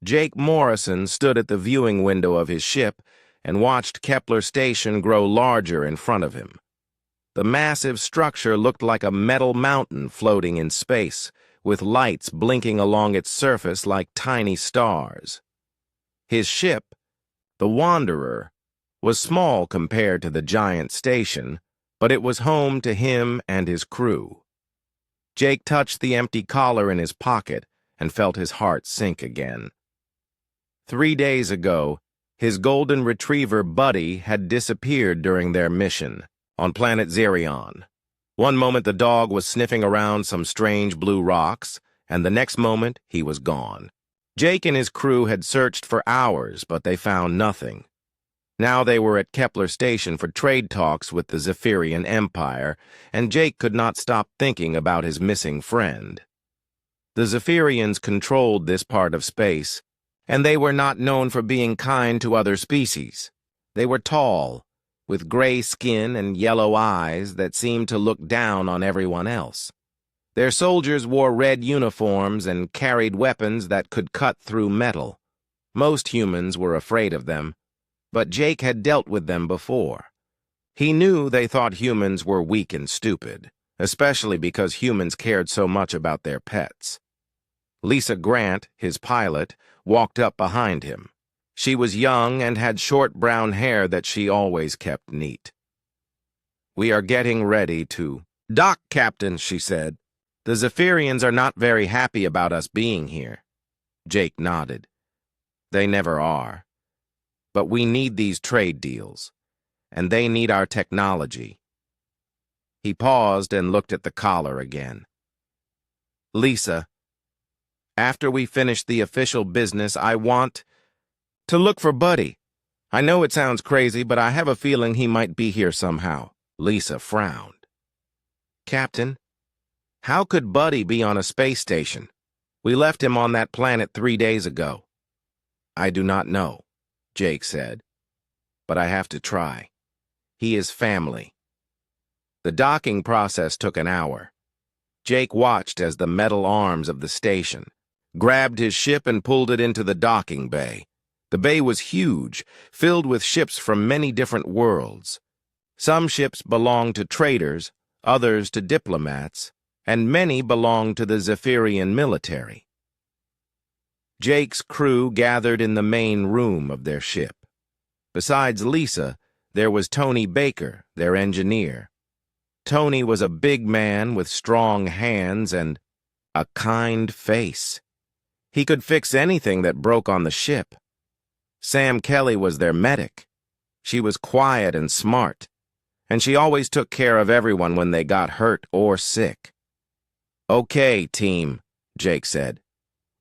Jake Morrison stood at the viewing window of his ship and watched Kepler Station grow larger in front of him. The massive structure looked like a metal mountain floating in space, with lights blinking along its surface like tiny stars. His ship, the Wanderer, was small compared to the giant station, but it was home to him and his crew. Jake touched the empty collar in his pocket and felt his heart sink again. 3 days ago, his golden retriever Buddy had disappeared during their mission on planet Xerion. One moment the dog was sniffing around some strange blue rocks, and the next moment he was gone. Jake and his crew had searched for hours, but they found nothing. Now they were at Kepler Station for trade talks with the Zephyrian Empire, and Jake could not stop thinking about his missing friend. The Zephyrians controlled this part of space, and they were not known for being kind to other species. They were tall, with gray skin and yellow eyes that seemed to look down on everyone else. Their soldiers wore red uniforms and carried weapons that could cut through metal. Most humans were afraid of them, but Jake had dealt with them before. He knew they thought humans were weak and stupid, especially because humans cared so much about their pets. Lisa Grant, his pilot, walked up behind him. She was young and had short brown hair that she always kept neat. "We are getting ready to dock, Captain," she said. "The Zephyrians are not very happy about us being here." Jake nodded. "They never are. But we need these trade deals, and they need our technology." He paused and looked at the collar again. "Lisa, after we finish the official business, I want to look for Buddy. I know it sounds crazy, but I have a feeling he might be here somehow." Lisa frowned. "Captain, how could Buddy be on a space station? We left him on that planet 3 days ago." "I do not know," Jake said, "but I have to try. He is family." The docking process took an hour. Jake watched as the metal arms of the station grabbed his ship and pulled it into the docking bay. The bay was huge, filled with ships from many different worlds. Some ships belonged to traders, others to diplomats, and many belonged to the Zephyrian military. Jake's crew gathered in the main room of their ship. Besides Lisa, there was Tony Baker, their engineer. Tony was a big man with strong hands and a kind face. He could fix anything that broke on the ship. Sam Kelly was their medic. She was quiet and smart, and she always took care of everyone when they got hurt or sick. "Okay, team," Jake said.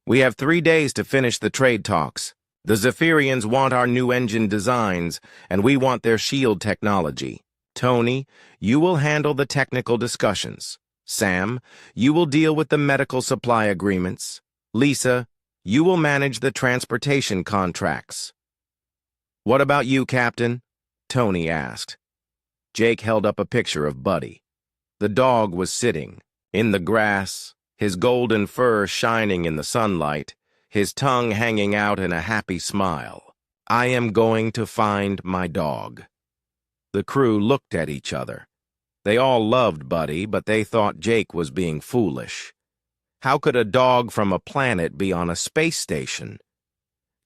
"We have 3 days to finish the trade talks. The Zephyrians want our new engine designs, and we want their shield technology. Tony, you will handle the technical discussions. Sam, you will deal with the medical supply agreements. Lisa, you will manage the transportation contracts." "What about you, Captain?" Tony asked. Jake held up a picture of Buddy. The dog was sitting in the grass, his golden fur shining in the sunlight, his tongue hanging out in a happy smile. "I am going to find my dog." The crew looked at each other. They all loved Buddy, but they thought Jake was being foolish. How could a dog from a planet be on a space station?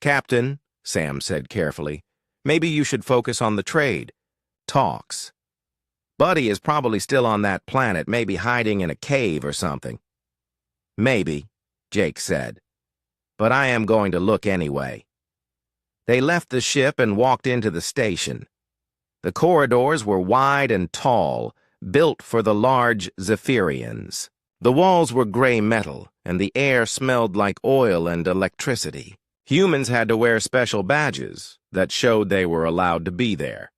"Captain," Sam said carefully, "maybe you should focus on the trade talks. Buddy is probably still on that planet, maybe hiding in a cave or something." "Maybe," Jake said, "but I am going to look anyway." They left the ship and walked into the station. The corridors were wide and tall, built for the large Zephyrians. The walls were gray metal, and the air smelled like oil and electricity. Humans had to wear special badges that showed they were allowed to be there.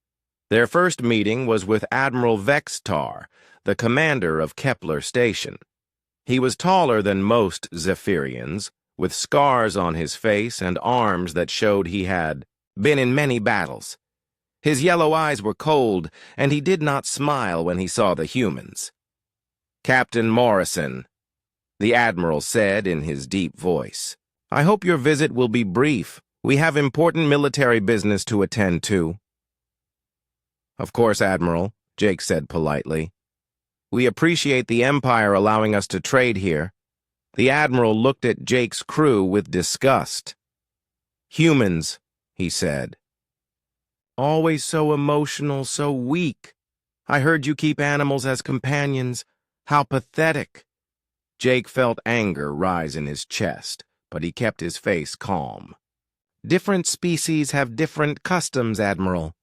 Their first meeting was with Admiral Vextar, the commander of Kepler Station. He was taller than most Zephyrians, with scars on his face and arms that showed he had been in many battles. His yellow eyes were cold, and he did not smile when he saw the humans. "Captain Morrison," the Admiral said in his deep voice. I hope your visit will be brief. We have important military business to attend to. Of course, Admiral, Jake said politely. We appreciate the Empire allowing us to trade here. The Admiral looked at Jake's crew with disgust. Humans, he said. Always so emotional, so weak. I heard you keep animals as companions. How pathetic. Jake felt anger rise in his chest, but he kept his face calm. Different species have different customs, Admiral.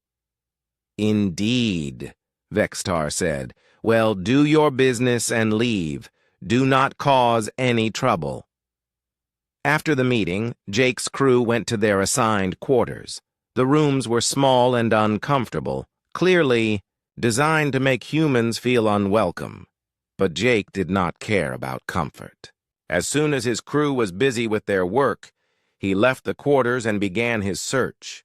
Indeed, Vextar said. Well, do your business and leave. Do not cause any trouble. After the meeting, Jake's crew went to their assigned quarters. The rooms were small and uncomfortable, clearly designed to make humans feel unwelcome. But Jake did not care about comfort. As soon as his crew was busy with their work, he left the quarters and began his search.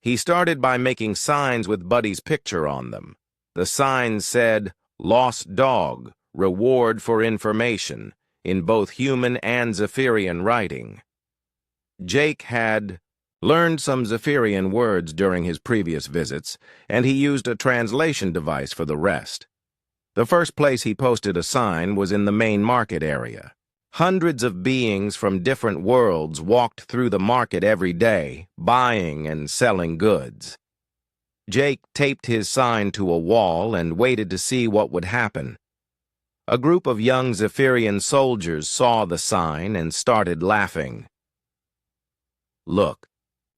He started by making signs with Buddy's picture on them. The signs said, "Lost Dog, Reward for Information," in both human and Zephyrian writing. Jake had learned some Zephyrian words during his previous visits, and he used a translation device for the rest. The first place he posted a sign was in the main market area. Hundreds of beings from different worlds walked through the market every day, buying and selling goods. Jake taped his sign to a wall and waited to see what would happen. A group of young Zephyrian soldiers saw the sign and started laughing. "Look,"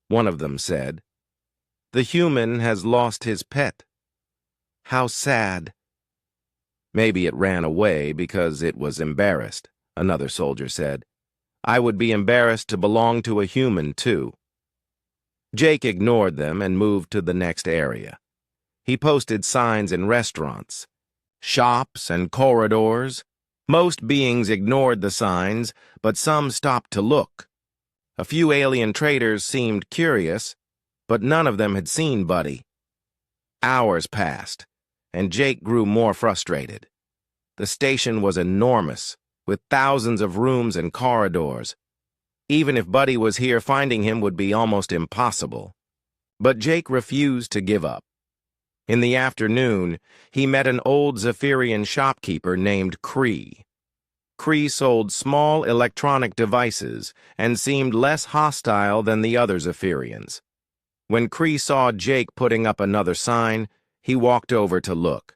one of them said. "The human has lost his pet. How sad." "Maybe it ran away because it was embarrassed," another soldier said. "I would be embarrassed to belong to a human, too." Jake ignored them and moved to the next area. He posted signs in restaurants, shops, and corridors. Most beings ignored the signs, but some stopped to look. A few alien traders seemed curious, but none of them had seen Buddy. Hours passed, and Jake grew more frustrated. The station was enormous, with thousands of rooms and corridors. Even if Buddy was here, finding him would be almost impossible. But Jake refused to give up. In the afternoon, he met an old Zephyrian shopkeeper named Kree. Kree sold small electronic devices and seemed less hostile than the other Zephyrians. When Kree saw Jake putting up another sign, he walked over to look.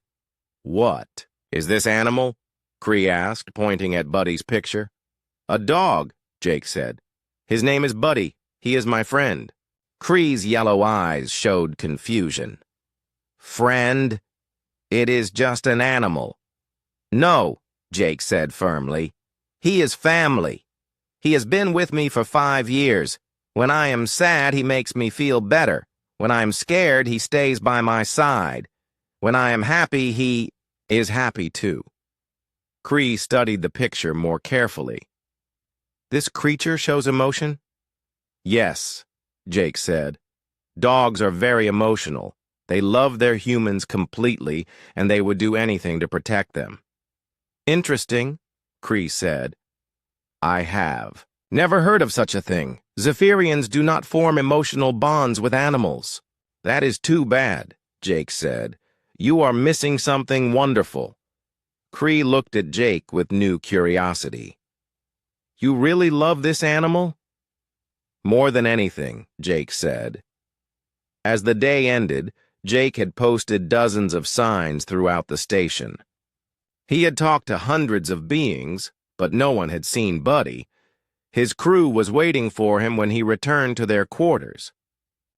"What? Is this animal?" Kree asked, pointing at Buddy's picture. "A dog," Jake said. "His name is Buddy. He is my friend." Kree's yellow eyes showed confusion. "Friend? It is just an animal." "No," Jake said firmly. "He is family. He has been with me for 5 years. When I am sad, he makes me feel better. When I am scared, he stays by my side. When I am happy, he is happy too." Kree studied the picture more carefully. "This creature shows emotion?" "Yes," Jake said. "Dogs are very emotional. They love their humans completely, and they would do anything to protect them." "Interesting," Kree said. "I have never heard of such a thing. Zephyrians do not form emotional bonds with animals." "That is too bad," Jake said. "You are missing something wonderful." Kree looked at Jake with new curiosity. "You really love this animal?" "More than anything," Jake said. As the day ended, Jake had posted dozens of signs throughout the station. He had talked to hundreds of beings, but no one had seen Buddy. His crew was waiting for him when he returned to their quarters.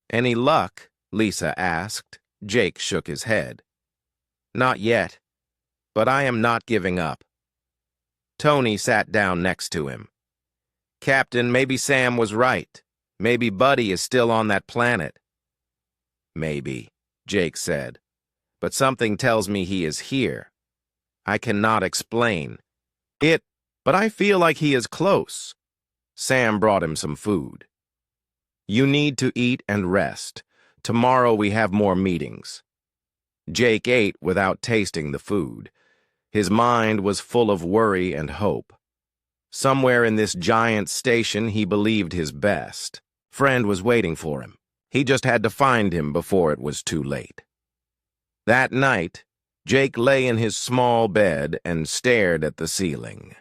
"Any luck?" Lisa asked. Jake shook his head. "Not yet. But I am not giving up." Tony sat down next to him. "Captain, maybe Sam was right. Maybe Buddy is still on that planet." "Maybe," Jake said. "But something tells me he is here. I cannot explain it, but I feel like he is close." Sam brought him some food. "You need to eat and rest. Tomorrow we have more meetings." Jake ate without tasting the food. His mind was full of worry and hope. Somewhere in this giant station, he believed his best. Friend was waiting for him. He just had to find him before it was too late. That night, Jake lay in his small bed and stared at the ceiling.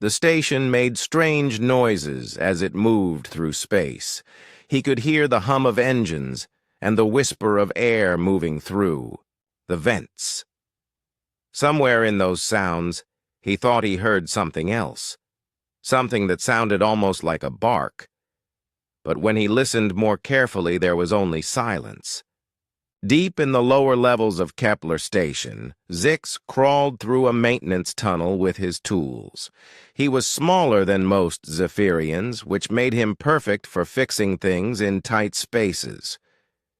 The station made strange noises as it moved through space. He could hear the hum of engines and the whisper of air moving through the vents. Somewhere in those sounds, he thought he heard something else, something that sounded almost like a bark. But when he listened more carefully, there was only silence. Deep in the lower levels of Kepler Station, Zix crawled through a maintenance tunnel with his tools. He was smaller than most Zephyrians, which made him perfect for fixing things in tight spaces.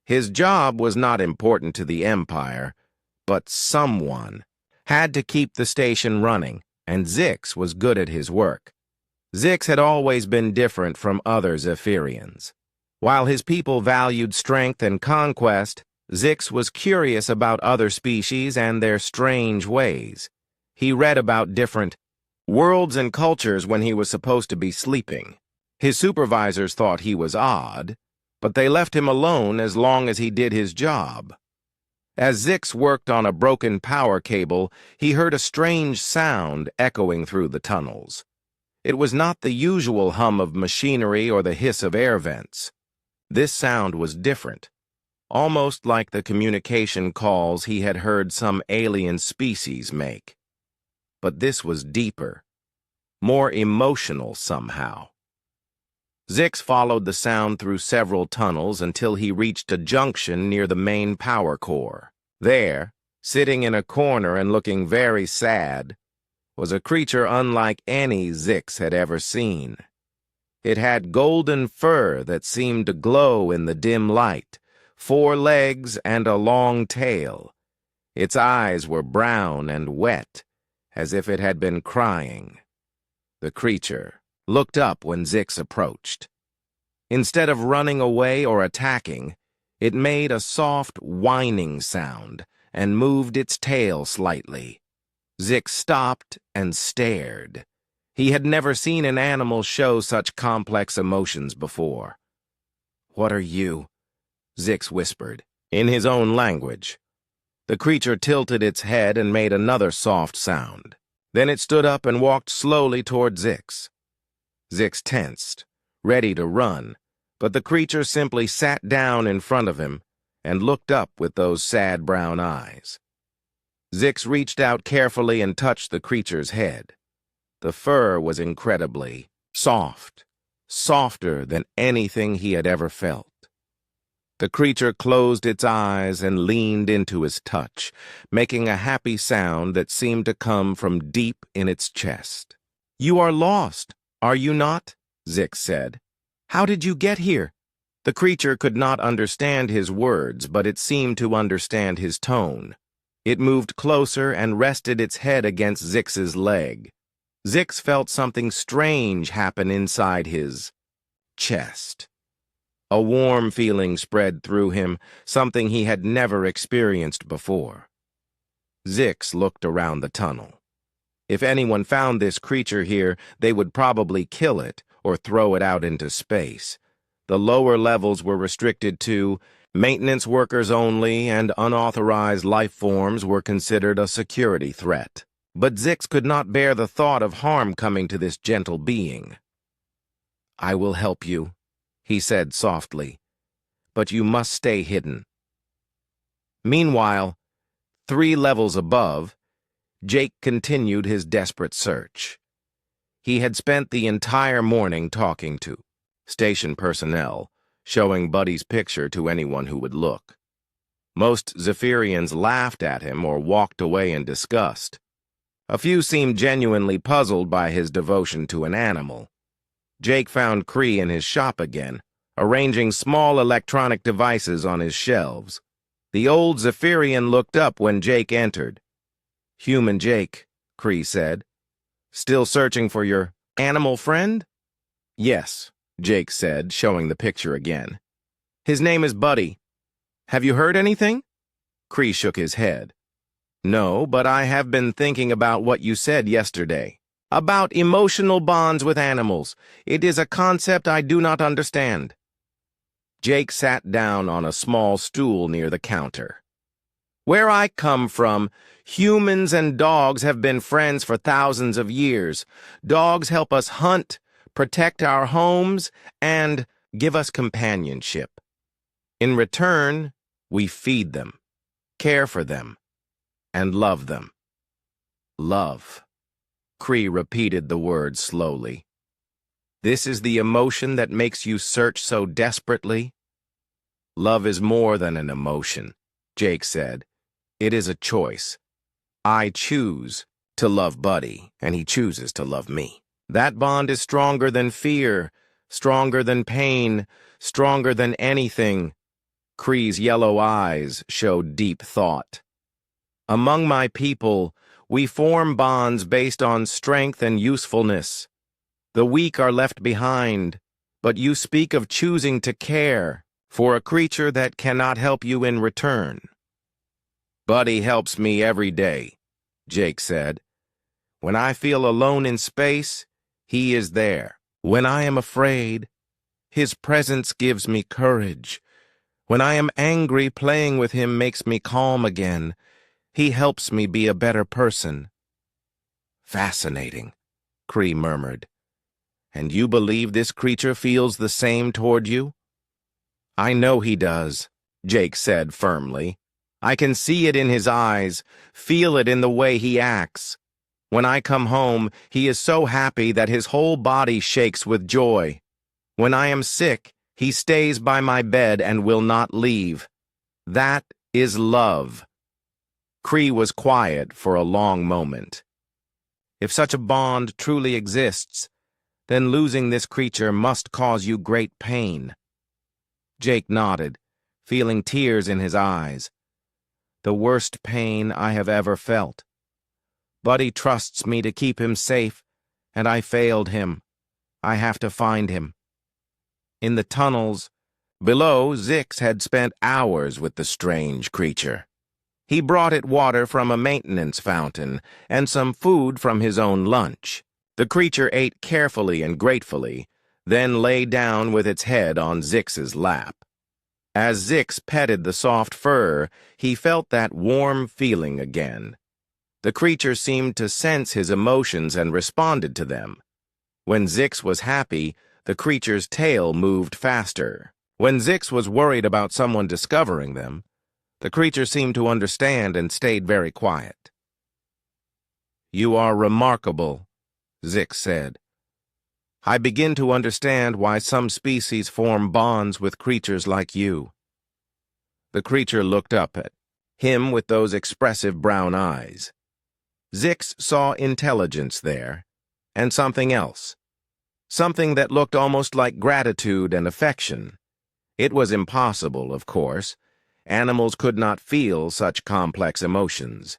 His job was not important to the Empire, but someone had to keep the station running, and Zix was good at his work. Zix had always been different from other Zephyrians. While his people valued strength and conquest, Zix was curious about other species and their strange ways. He read about different worlds and cultures when he was supposed to be sleeping. His supervisors thought he was odd, but they left him alone as long as he did his job. As Zix worked on a broken power cable, he heard a strange sound echoing through the tunnels. It was not the usual hum of machinery or the hiss of air vents. This sound was different, almost like the communication calls he had heard some alien species make. But this was deeper, more emotional somehow. Zix followed the sound through several tunnels until he reached a junction near the main power core. There, sitting in a corner and looking very sad, was a creature unlike any Zix had ever seen. It had golden fur that seemed to glow in the dim light, 4 legs and a long tail. Its eyes were brown and wet, as if it had been crying. The creature looked up when Zix approached. Instead of running away or attacking, it made a soft whining sound and moved its tail slightly. Zix stopped and stared. He had never seen an animal show such complex emotions before. "What are you?" Zix whispered, in his own language. The creature tilted its head and made another soft sound. Then it stood up and walked slowly toward Zix. Zix tensed, ready to run, but the creature simply sat down in front of him and looked up with those sad brown eyes. Zix reached out carefully and touched the creature's head. The fur was incredibly soft, softer than anything he had ever felt. The creature closed its eyes and leaned into his touch, making a happy sound that seemed to come from deep in its chest. "You are lost, are you not?" Zix said. "How did you get here?" The creature could not understand his words, but it seemed to understand his tone. It moved closer and rested its head against Zix's leg. Zix felt something strange happen inside his chest. A warm feeling spread through him, something he had never experienced before. Zix looked around the tunnel. If anyone found this creature here, they would probably kill it or throw it out into space. The lower levels were restricted to maintenance workers only, and unauthorized life forms were considered a security threat. But Zix could not bear the thought of harm coming to this gentle being. "I will help you," he said softly, "but you must stay hidden." Meanwhile, 3 levels above, Jake continued his desperate search. He had spent the entire morning talking to station personnel, showing Buddy's picture to anyone who would look. Most Zephyrians laughed at him or walked away in disgust. A few seemed genuinely puzzled by his devotion to an animal. Jake found Cree in his shop again, arranging small electronic devices on his shelves. The old Zephyrian looked up when Jake entered. "Human Jake," Cree said. "Still searching for your animal friend?" "Yes," Jake said, showing the picture again. "His name is Buddy. Have you heard anything?" Cree shook his head. "No, but I have been thinking about what you said yesterday. About emotional bonds with animals. It is a concept I do not understand. Jake sat down on a small stool near the counter. Where I come from, humans and dogs have been friends for thousands of years. Dogs help us hunt, protect our homes, and give us companionship. In return, we feed them, care for them, and love them. Love. Cree repeated the word slowly. This is the emotion that makes you search so desperately? Love is more than an emotion, Jake said. It is a choice. I choose to love Buddy, and he chooses to love me. That bond is stronger than fear, stronger than pain, stronger than anything. Cree's yellow eyes showed deep thought. Among my people, we form bonds based on strength and usefulness. The weak are left behind, but you speak of choosing to care for a creature that cannot help you in return. Buddy helps me every day, Jake said. When I feel alone in space, he is there. When I am afraid, his presence gives me courage. When I am angry, playing with him makes me calm again. He helps me be a better person. Fascinating, Cree murmured. And you believe this creature feels the same toward you? I know he does, Jake said firmly. I can see it in his eyes, feel it in the way he acts. When I come home, he is so happy that his whole body shakes with joy. When I am sick, he stays by my bed and will not leave. That is love. Cree was quiet for a long moment. If such a bond truly exists, then losing this creature must cause you great pain. Jake nodded, feeling tears in his eyes. The worst pain I have ever felt. Buddy trusts me to keep him safe, and I failed him. I have to find him. In the tunnels below, Zix had spent hours with the strange creature. He brought it water from a maintenance fountain and some food from his own lunch. The creature ate carefully and gratefully, then lay down with its head on Zix's lap. As Zix petted the soft fur, he felt that warm feeling again. The creature seemed to sense his emotions and responded to them. When Zix was happy, the creature's tail moved faster. When Zix was worried about someone discovering them, the creature seemed to understand and stayed very quiet. You are remarkable, Zix said. I begin to understand why some species form bonds with creatures like you. The creature looked up at him with those expressive brown eyes. Zix saw intelligence there, and something else. Something that looked almost like gratitude and affection. It was impossible, of course. Animals could not feel such complex emotions.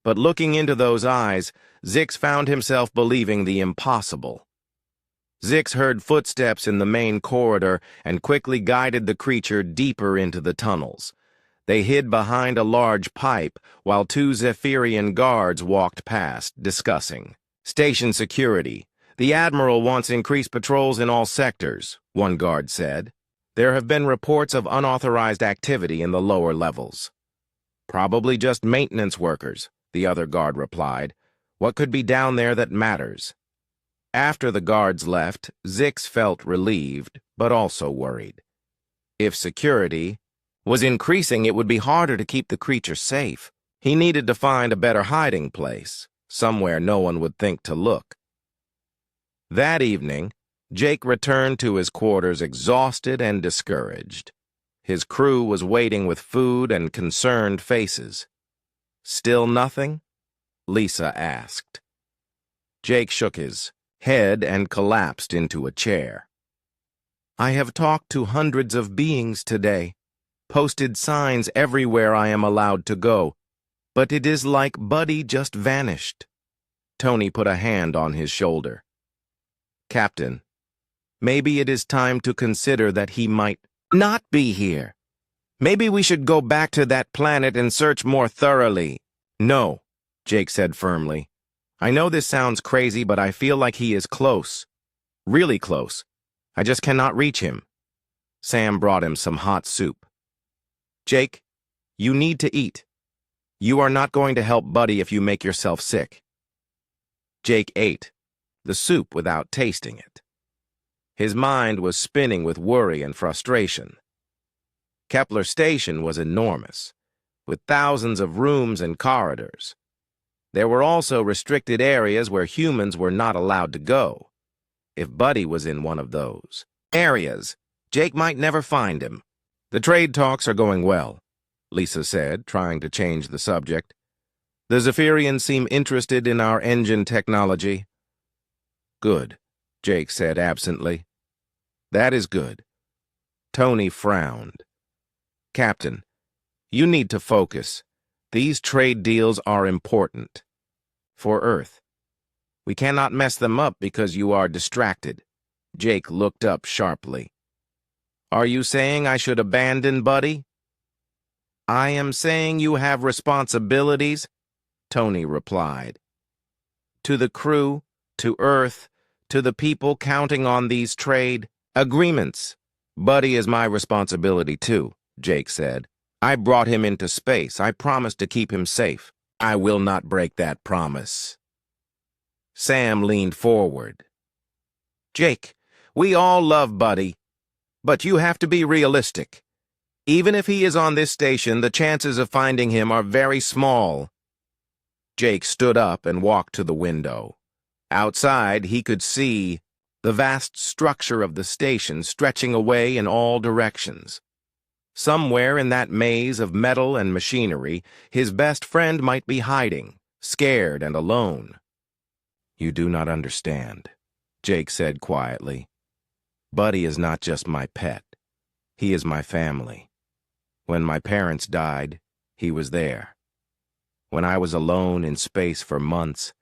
But looking into those eyes, Zix found himself believing the impossible. Zix heard footsteps in the main corridor and quickly guided the creature deeper into the tunnels. They hid behind a large pipe while two Zephyrian guards walked past, discussing. Station security. The Admiral wants increased patrols in all sectors, one guard said. There have been reports of unauthorized activity in the lower levels. Probably just maintenance workers, the other guard replied. What could be down there that matters? After the guards left, Zix felt relieved, but also worried. If security was increasing, it would be harder to keep the creature safe. He needed to find a better hiding place, somewhere no one would think to look. That evening, Jake returned to his quarters exhausted and discouraged. His crew was waiting with food and concerned faces. Still nothing? Lisa asked. Jake shook his head and collapsed into a chair. I have talked to hundreds of beings today, posted signs everywhere I am allowed to go, but it is like Buddy just vanished. Tony put a hand on his shoulder. Captain, maybe it is time to consider that he might not be here. Maybe we should go back to that planet and search more thoroughly. No, Jake said firmly. I know this sounds crazy, but I feel like he is close. Really close. I just cannot reach him. Sam brought him some hot soup. Jake, you need to eat. You are not going to help Buddy if you make yourself sick. Jake ate the soup without tasting it. His mind was spinning with worry and frustration. Kepler Station was enormous, with thousands of rooms and corridors. There were also restricted areas where humans were not allowed to go. If Buddy was in one of those areas, Jake might never find him. The trade talks are going well, Lisa said, trying to change the subject. The Zephyrians seem interested in our engine technology. Good, Jake said absently. That is good. Tony frowned. Captain, you need to focus. These trade deals are important. For Earth. We cannot mess them up because you are distracted. Jake looked up sharply. Are you saying I should abandon Buddy? I am saying you have responsibilities, Tony replied. To the crew, to Earth, to the people counting on these trade agreements. Buddy is my responsibility too, Jake said. I brought him into space. I promised to keep him safe. I will not break that promise. Sam leaned forward. Jake, we all love Buddy, but you have to be realistic. Even if he is on this station, the chances of finding him are very small. Jake stood up and walked to the window. Outside, he could see the vast structure of the station stretching away in all directions. Somewhere in that maze of metal and machinery, his best friend might be hiding, scared and alone. You do not understand, Jake said quietly. Buddy is not just my pet. He is my family. When my parents died, he was there. When I was alone in space for months,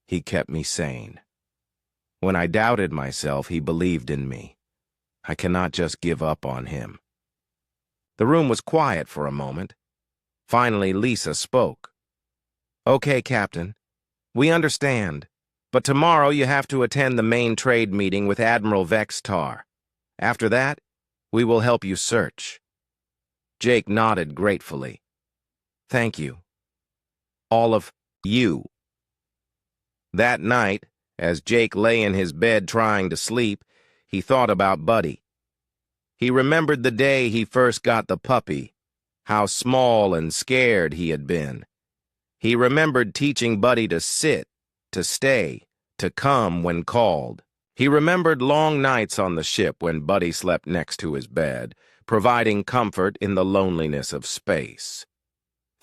he kept me sane. When I doubted myself, he believed in me. I cannot just give up on him. The room was quiet for a moment. Finally, Lisa spoke. Okay, Captain. We understand. But tomorrow you have to attend the main trade meeting with Admiral Vextar. After that, we will help you search. Jake nodded gratefully. Thank you. All of you. That night, as Jake lay in his bed trying to sleep, he thought about Buddy. He remembered the day he first got the puppy, how small and scared he had been. He remembered teaching Buddy to sit, to stay, to come when called. He remembered long nights on the ship when Buddy slept next to his bed, providing comfort in the loneliness of space.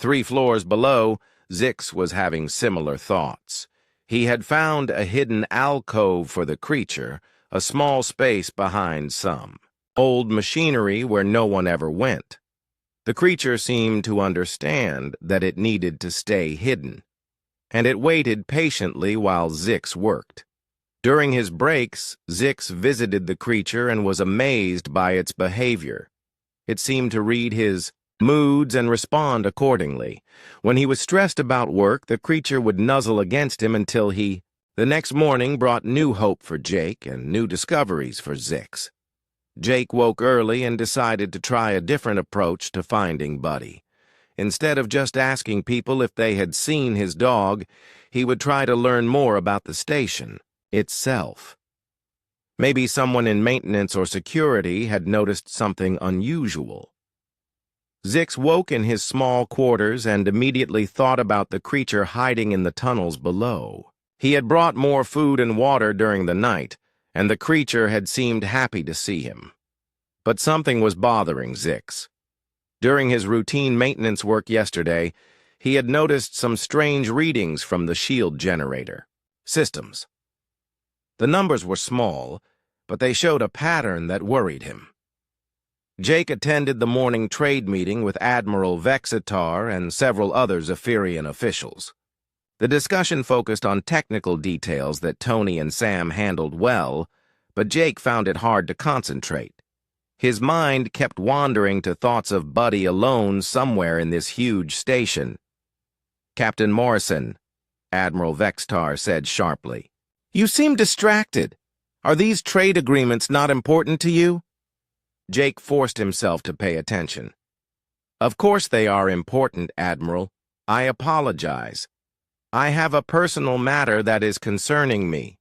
3 floors below, Zix was having similar thoughts. He had found a hidden alcove for the creature, a small space behind some old machinery where no one ever went. The creature seemed to understand that it needed to stay hidden, and it waited patiently while Zix worked. During his breaks, Zix visited the creature and was amazed by its behavior. It seemed to read his moods and respond accordingly. When he was stressed about work, the creature would nuzzle against him until the next morning brought new hope for Jake and new discoveries for Zix. Jake woke early and decided to try a different approach to finding Buddy. Instead of just asking people if they had seen his dog, he would try to learn more about the station itself. Maybe someone in maintenance or security had noticed something unusual. Zix woke in his small quarters and immediately thought about the creature hiding in the tunnels below. He had brought more food and water during the night, and the creature had seemed happy to see him. But something was bothering Zix. During his routine maintenance work yesterday, he had noticed some strange readings from the shield generator systems. The numbers were small, but they showed a pattern that worried him. Jake attended the morning trade meeting with Admiral Vexatar and several other Zephyrian officials. The discussion focused on technical details that Tony and Sam handled well, but Jake found it hard to concentrate. His mind kept wandering to thoughts of Buddy alone somewhere in this huge station. Captain Morrison, Admiral Vextar said sharply. "You seem distracted. Are these trade agreements not important to you?" Jake forced himself to pay attention. "Of course they are important, Admiral. I apologize. I have a personal matter that is concerning me."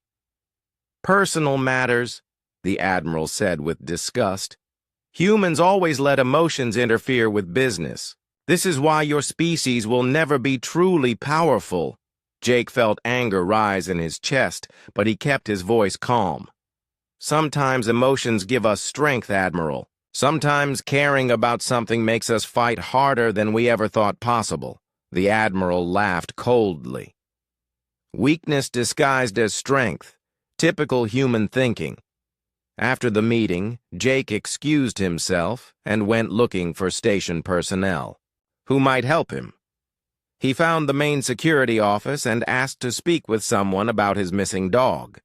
"Personal matters," the Admiral said with disgust. "Humans always let emotions interfere with business. This is why your species will never be truly powerful." Jake felt anger rise in his chest, but he kept his voice calm. "Sometimes emotions give us strength, Admiral. Sometimes caring about something makes us fight harder than we ever thought possible." The Admiral laughed coldly. "Weakness disguised as strength. Typical human thinking." After the meeting, Jake excused himself and went looking for station personnel who might help him. He found the main security office and asked to speak with someone about his missing dog.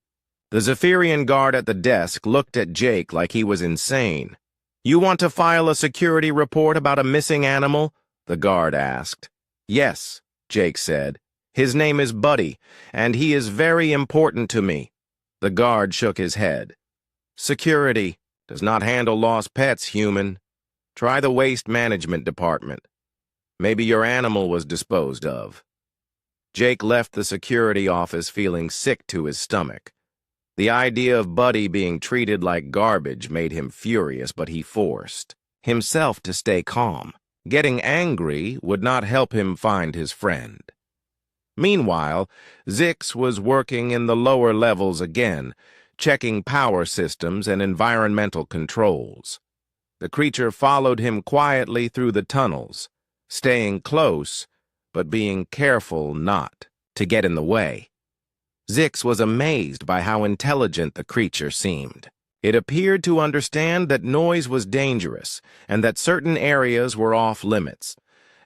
The Zephyrian guard at the desk looked at Jake like he was insane. "You want to file a security report about a missing animal?" the guard asked. "Yes," Jake said. "His name is Buddy, and he is very important to me." The guard shook his head. "Security does not handle lost pets, human. Try the waste management department. Maybe your animal was disposed of." Jake left the security office feeling sick to his stomach. The idea of Buddy being treated like garbage made him furious, but he forced himself to stay calm. Getting angry would not help him find his friend. Meanwhile, Zix was working in the lower levels again, checking power systems and environmental controls. The creature followed him quietly through the tunnels, staying close, but being careful not to get in the way. Zix was amazed by how intelligent the creature seemed. It appeared to understand that noise was dangerous and that certain areas were off limits.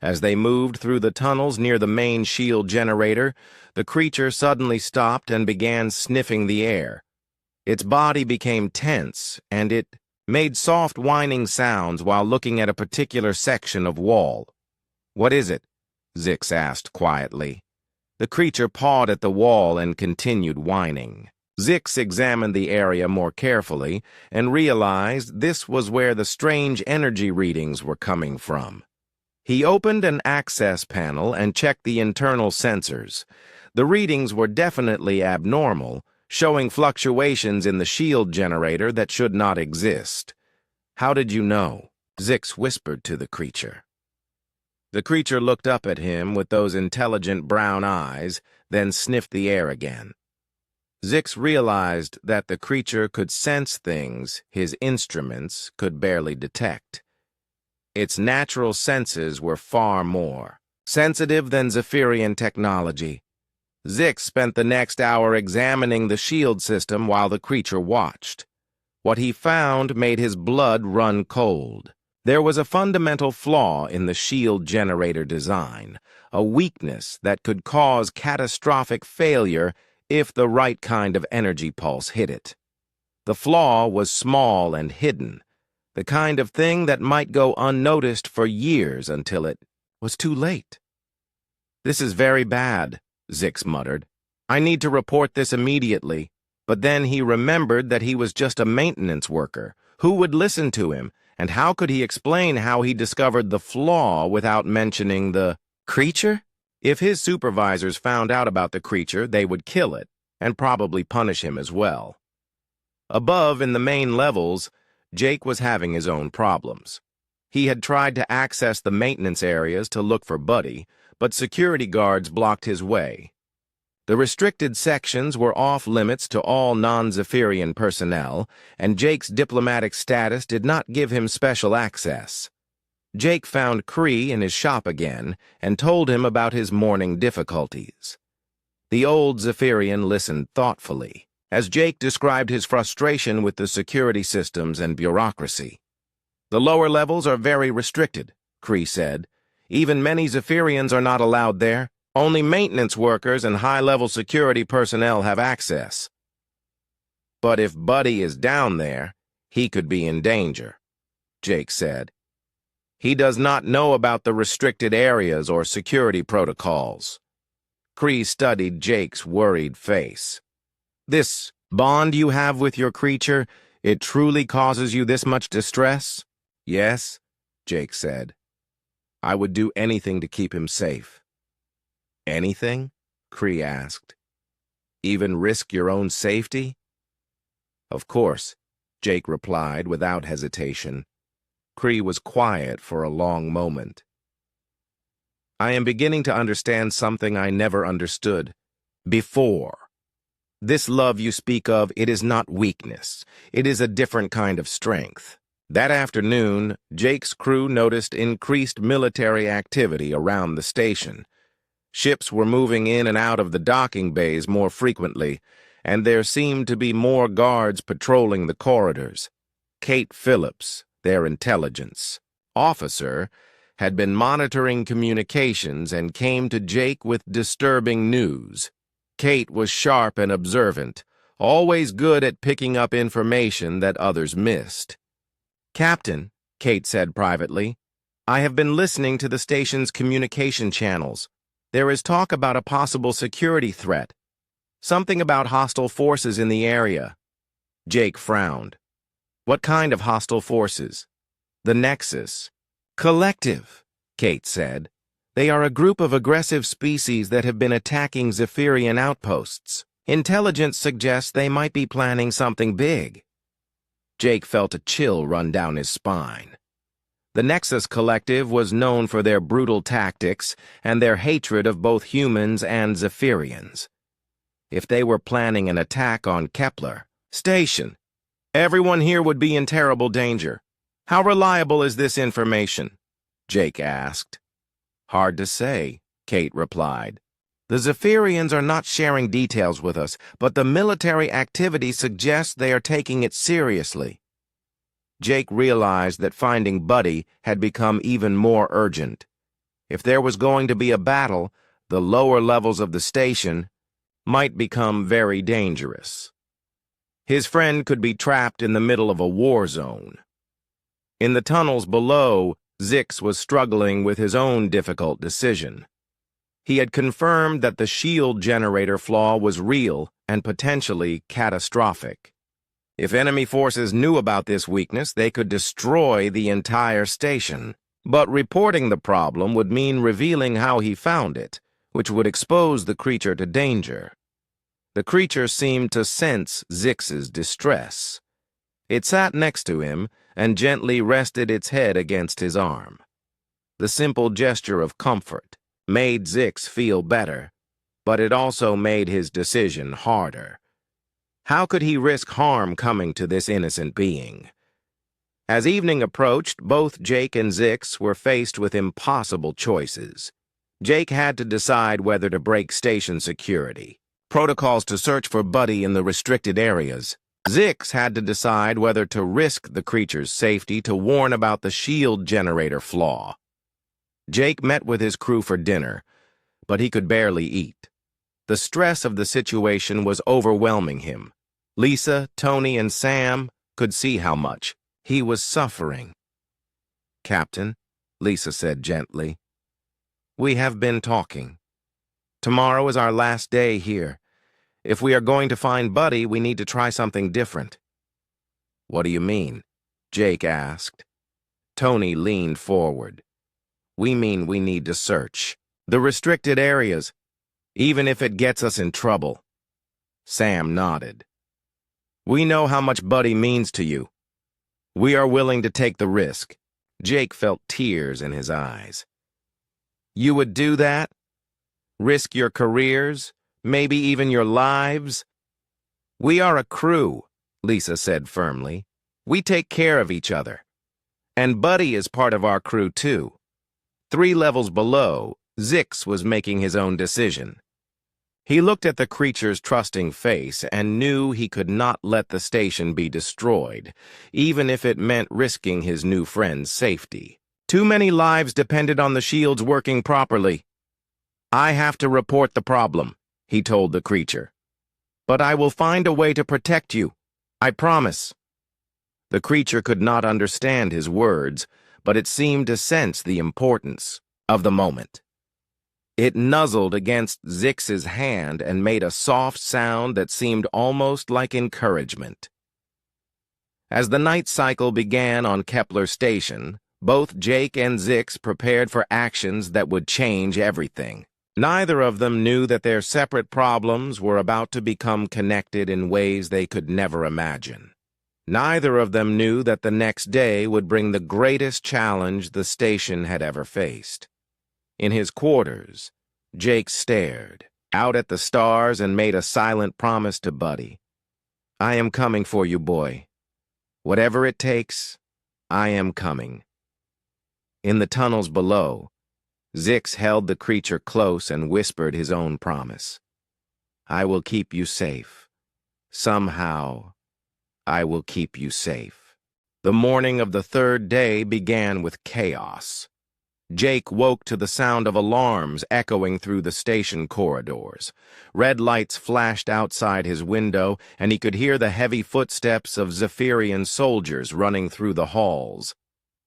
As they moved through the tunnels near the main shield generator, the creature suddenly stopped and began sniffing the air. Its body became tense, and it made soft whining sounds while looking at a particular section of wall. "What is it?" Zix asked quietly. The creature pawed at the wall and continued whining. Zix examined the area more carefully and realized this was where the strange energy readings were coming from. He opened an access panel and checked the internal sensors. The readings were definitely abnormal, showing fluctuations in the shield generator that should not exist. "How did you know?" Zix whispered to the creature. The creature looked up at him with those intelligent brown eyes, then sniffed the air again. Zix realized that the creature could sense things his instruments could barely detect. Its natural senses were far more sensitive than Zephyrian technology. Zix spent the next hour examining the shield system while the creature watched. What he found made his blood run cold. There was a fundamental flaw in the shield generator design, a weakness that could cause catastrophic failure if the right kind of energy pulse hit it. The flaw was small and hidden, the kind of thing that might go unnoticed for years until it was too late. "This is very bad," Zix muttered. "I need to report this immediately." But then he remembered that he was just a maintenance worker. Who would listen to him? And how could he explain how he discovered the flaw without mentioning the creature? If his supervisors found out about the creature, they would kill it, and probably punish him as well. Above, in the main levels, Jake was having his own problems. He had tried to access the maintenance areas to look for Buddy, but security guards blocked his way. The restricted sections were off limits to all non-Zephyrian personnel, and Jake's diplomatic status did not give him special access. Jake found Kree in his shop again and told him about his morning difficulties. The old Zephyrian listened thoughtfully, as Jake described his frustration with the security systems and bureaucracy. "The lower levels are very restricted," Kree said. "Even many Zephyrians are not allowed there. Only maintenance workers and high-level security personnel have access. But if Buddy is down there, he could be in danger," Jake said. "He does not know about the restricted areas or security protocols." Cree studied Jake's worried face. This bond you have with your creature, it truly causes you this much distress? Yes, Jake said. I would do anything to keep him safe. Anything? Cree asked. Even risk your own safety? Of course, Jake replied without hesitation. Cree was quiet for a long moment. I am beginning to understand something I never understood before. This love you speak of, it is not weakness. It is a different kind of strength. That afternoon, Jake's crew noticed increased military activity around the station. Ships were moving in and out of the docking bays more frequently, and there seemed to be more guards patrolling the corridors. Kate Phillips, their intelligence officer, had been monitoring communications and came to Jake with disturbing news. Kate was sharp and observant, always good at picking up information that others missed. Captain, Kate said privately, I have been listening to the station's communication channels. There is talk about a possible security threat. Something about hostile forces in the area. Jake frowned. What kind of hostile forces? The Nexus. Collective, Kate said. They are a group of aggressive species that have been attacking Zephyrian outposts. Intelligence suggests they might be planning something big. Jake felt a chill run down his spine. The Nexus Collective was known for their brutal tactics and their hatred of both humans and Zephyrians. If they were planning an attack on Kepler Station, everyone here would be in terrible danger. How reliable is this information? Jake asked. Hard to say, Kate replied. The Zephyrians are not sharing details with us, but the military activity suggests they are taking it seriously. Jake realized that finding Buddy had become even more urgent. If there was going to be a battle, the lower levels of the station might become very dangerous. His friend could be trapped in the middle of a war zone. In the tunnels below, Zix was struggling with his own difficult decision. He had confirmed that the shield generator flaw was real and potentially catastrophic. If enemy forces knew about this weakness, they could destroy the entire station. But reporting the problem would mean revealing how he found it, which would expose the creature to danger. The creature seemed to sense Zix's distress. It sat next to him and gently rested its head against his arm. The simple gesture of comfort made Zix feel better, but it also made his decision harder. How could he risk harm coming to this innocent being? As evening approached, both Jake and Zix were faced with impossible choices. Jake had to decide whether to break station security, protocols to search for Buddy in the restricted areas. Zix had to decide whether to risk the creature's safety to warn about the shield generator flaw. Jake met with his crew for dinner, but he could barely eat. The stress of the situation was overwhelming him. Lisa, Tony, and Sam could see how much he was suffering. Captain, Lisa said gently, we have been talking. Tomorrow is our last day here. If we are going to find Buddy, we need to try something different. What do you mean? Jake asked. Tony leaned forward. We mean we need to search the restricted areas, even if it gets us in trouble. Sam nodded. We know how much Buddy means to you. We are willing to take the risk. Jake felt tears in his eyes. You would do that? Risk your careers? Maybe even your lives? We are a crew, Lisa said firmly. We take care of each other. And Buddy is part of our crew too. 3 levels below, Zix was making his own decision. He looked at the creature's trusting face and knew he could not let the station be destroyed, even if it meant risking his new friend's safety. Too many lives depended on the shields working properly. I have to report the problem, he told the creature. But I will find a way to protect you. I promise. The creature could not understand his words, but it seemed to sense the importance of the moment. It nuzzled against Zix's hand and made a soft sound that seemed almost like encouragement. As the night cycle began on Kepler Station, both Jake and Zix prepared for actions that would change everything. Neither of them knew that their separate problems were about to become connected in ways they could never imagine. Neither of them knew that the next day would bring the greatest challenge the station had ever faced. In his quarters, Jake stared out at the stars and made a silent promise to Buddy. "I am coming for you, boy. Whatever it takes, I am coming." In the tunnels below, Zix held the creature close and whispered his own promise. "I will keep you safe. Somehow, I will keep you safe." The morning of the third day began with chaos. Jake woke to the sound of alarms echoing through the station corridors. Red lights flashed outside his window, and he could hear the heavy footsteps of Zephyrian soldiers running through the halls.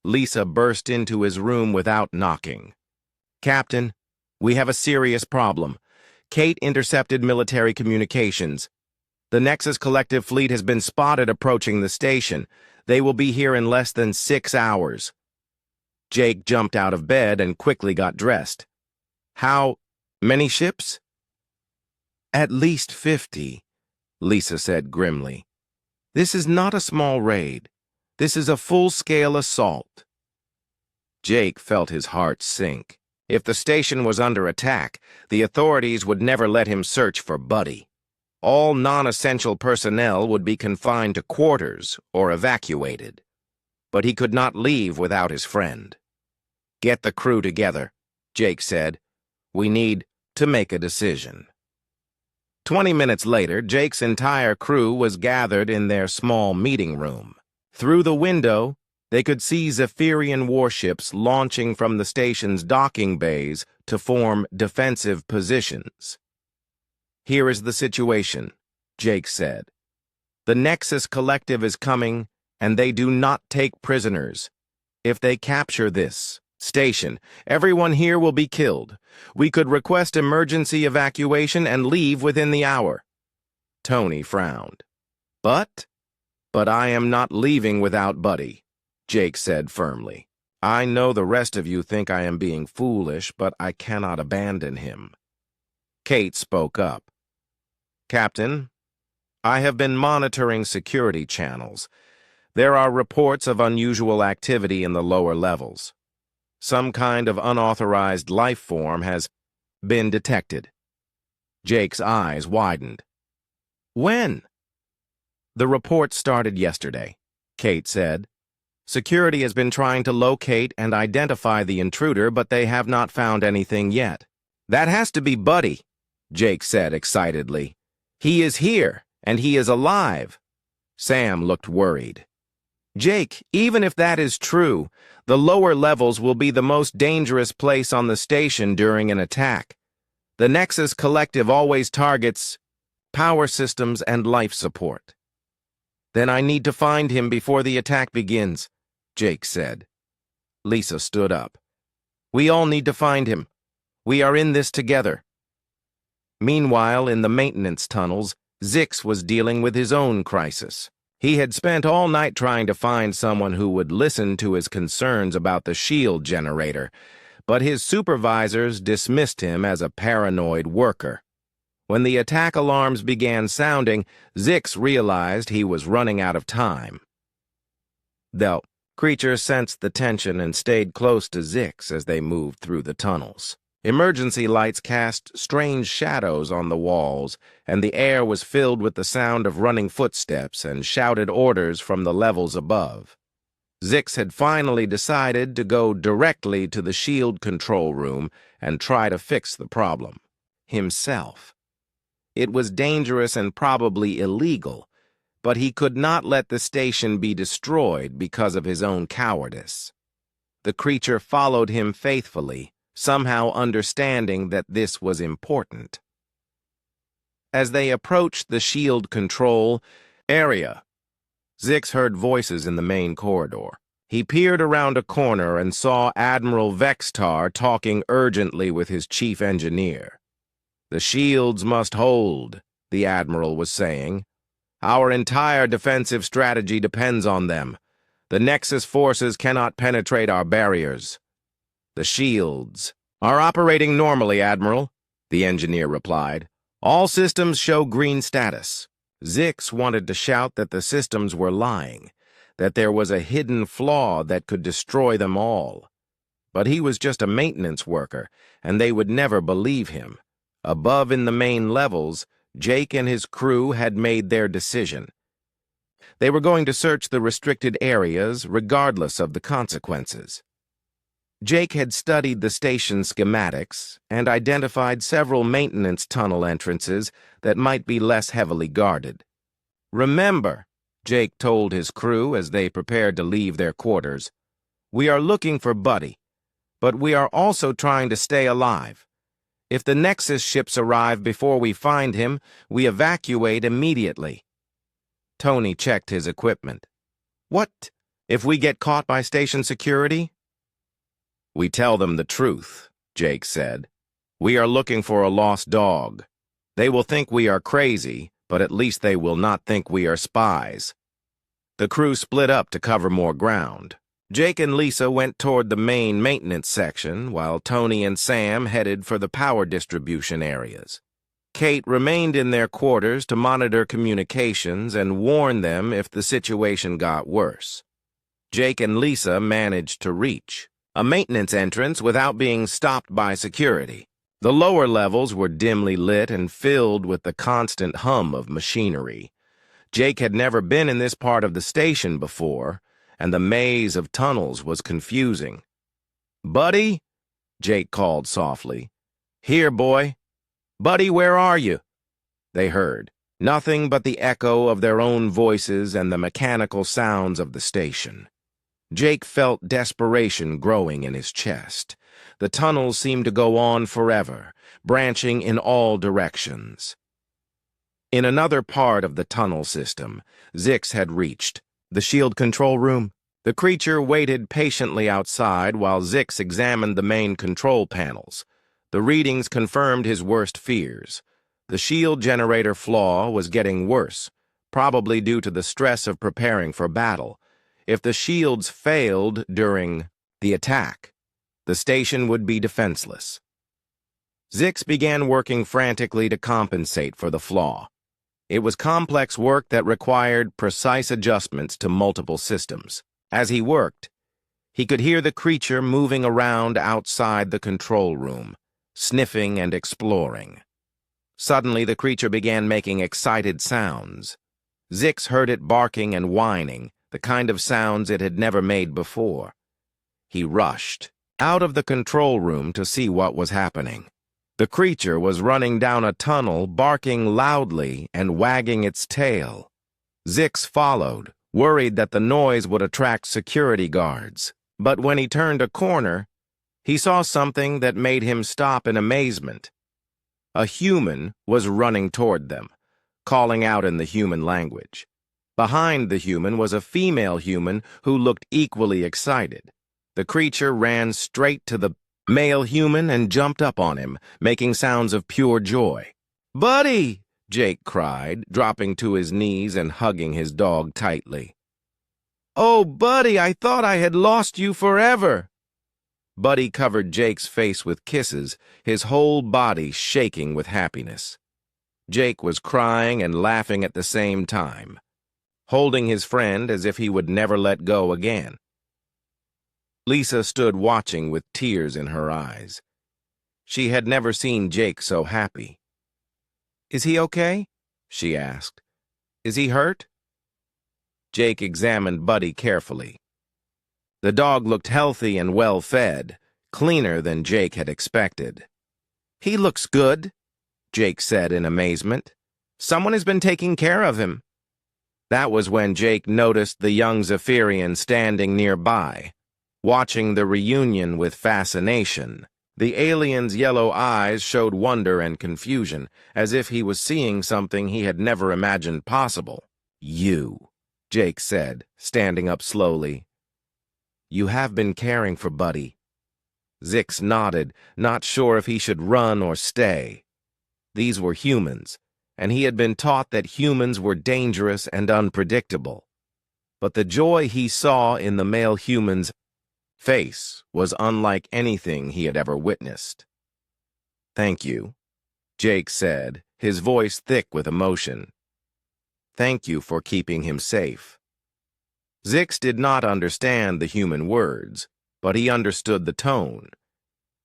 Lisa burst into his room without knocking. "Captain, we have a serious problem. Kate intercepted military communications. The Nexus Collective fleet has been spotted approaching the station. They will be here in less than 6 hours. Jake jumped out of bed and quickly got dressed. "How many ships?" "At least 50, Lisa said grimly. "This is not a small raid. This is a full-scale assault." Jake felt his heart sink. If the station was under attack, the authorities would never let him search for Buddy. All non-essential personnel would be confined to quarters or evacuated. But he could not leave without his friend. "Get the crew together," Jake said. "We need to make a decision." 20 minutes later, Jake's entire crew was gathered in their small meeting room. Through the window, they could see Zephyrian warships launching from the station's docking bays to form defensive positions. "Here is the situation," Jake said. "The Nexus Collective is coming, and they do not take prisoners. If they capture this station, everyone here will be killed. We could request emergency evacuation and leave within the hour." Tony frowned. But I am not leaving without Buddy," Jake said firmly. "I know the rest of you think I am being foolish, but I cannot abandon him." Kate spoke up. "Captain, I have been monitoring security channels. There are reports of unusual activity in the lower levels. Some kind of unauthorized life form has been detected." Jake's eyes widened. "When?" "The report started yesterday," Kate said. "Security has been trying to locate and identify the intruder, but they have not found anything yet." "That has to be Buddy," Jake said excitedly. "He is here, and he is alive." Sam looked worried. "Jake, even if that is true, the lower levels will be the most dangerous place on the station during an attack. The Nexus Collective always targets power systems and life support." "Then I need to find him before the attack begins," Jake said. Lisa stood up. "We all need to find him. We are in this together." Meanwhile, in the maintenance tunnels, Zix was dealing with his own crisis. He had spent all night trying to find someone who would listen to his concerns about the shield generator, but his supervisors dismissed him as a paranoid worker. When the attack alarms began sounding, Zix realized he was running out of time. The creature sensed the tension and stayed close to Zix as they moved through the tunnels. Emergency lights cast strange shadows on the walls, and the air was filled with the sound of running footsteps and shouted orders from the levels above. Zix had finally decided to go directly to the shield control room and try to fix the problem himself. It was dangerous and probably illegal, but he could not let the station be destroyed because of his own cowardice. The creature followed him faithfully, somehow understanding that this was important. As they approached the shield control area, Zix heard voices in the main corridor. He peered around a corner and saw Admiral Vextar talking urgently with his chief engineer. "The shields must hold," the Admiral was saying. "Our entire defensive strategy depends on them. The Nexus forces cannot penetrate our barriers." "The shields are operating normally, Admiral," the engineer replied. "All systems show green status." Zix wanted to shout that the systems were lying, that there was a hidden flaw that could destroy them all. But he was just a maintenance worker, and they would never believe him. Above in the main levels, Jake and his crew had made their decision. They were going to search the restricted areas regardless of the consequences. Jake had studied the station schematics and identified several maintenance tunnel entrances that might be less heavily guarded. "Remember," Jake told his crew as they prepared to leave their quarters, "we are looking for Buddy, but we are also trying to stay alive. If the Nexus ships arrive before we find him, we evacuate immediately." Tony checked his equipment. "What if we get caught by station security?" "We tell them the truth," Jake said. "We are looking for a lost dog. They will think we are crazy, but at least they will not think we are spies." The crew split up to cover more ground. Jake and Lisa went toward the main maintenance section, while Tony and Sam headed for the power distribution areas. Kate remained in their quarters to monitor communications and warn them if the situation got worse. Jake and Lisa managed to reach a maintenance entrance without being stopped by security. The lower levels were dimly lit and filled with the constant hum of machinery. Jake had never been in this part of the station before, and the maze of tunnels was confusing. "Buddy?" Jake called softly. "Here, boy. Buddy, where are you?" They heard nothing but the echo of their own voices and the mechanical sounds of the station. Jake felt desperation growing in his chest. The tunnels seemed to go on forever, branching in all directions. In another part of the tunnel system, Zix had reached the shield control room. The creature waited patiently outside while Zix examined the main control panels. The readings confirmed his worst fears. The shield generator flaw was getting worse, probably due to the stress of preparing for battle. If the shields failed during the attack, the station would be defenseless. Zix began working frantically to compensate for the flaw. It was complex work that required precise adjustments to multiple systems. As he worked, he could hear the creature moving around outside the control room, sniffing and exploring. Suddenly, the creature began making excited sounds. Zix heard it barking and whining, the kind of sounds it had never made before. He rushed out of the control room to see what was happening. The creature was running down a tunnel, barking loudly and wagging its tail. Zix followed, worried that the noise would attract security guards. But when he turned a corner, he saw something that made him stop in amazement. A human was running toward them, calling out in the human language. Behind the human was a female human who looked equally excited. The creature ran straight to the male human and jumped up on him, making sounds of pure joy. "Buddy!" Jake cried, dropping to his knees and hugging his dog tightly. "Oh, Buddy, I thought I had lost you forever." Buddy covered Jake's face with kisses, his whole body shaking with happiness. Jake was crying and laughing at the same time, holding his friend as if he would never let go again. Lisa stood watching with tears in her eyes. She had never seen Jake so happy. "Is he okay?" she asked. "Is he hurt?" Jake examined Buddy carefully. The dog looked healthy and well-fed, cleaner than Jake had expected. "He looks good," Jake said in amazement. "Someone has been taking care of him." That was when Jake noticed the young Zephyrian standing nearby, watching the reunion with fascination. The alien's yellow eyes showed wonder and confusion, as if he was seeing something he had never imagined possible. "You," Jake said, standing up slowly. You have been caring for Buddy. Zix nodded, not sure if he should run or stay. These were humans, and he had been taught that humans were dangerous and unpredictable. But the joy he saw in the male human's face was unlike anything he had ever witnessed. "Thank you," Jake said, his voice thick with emotion. "Thank you for keeping him safe." Zix did not understand the human words, but he understood the tone.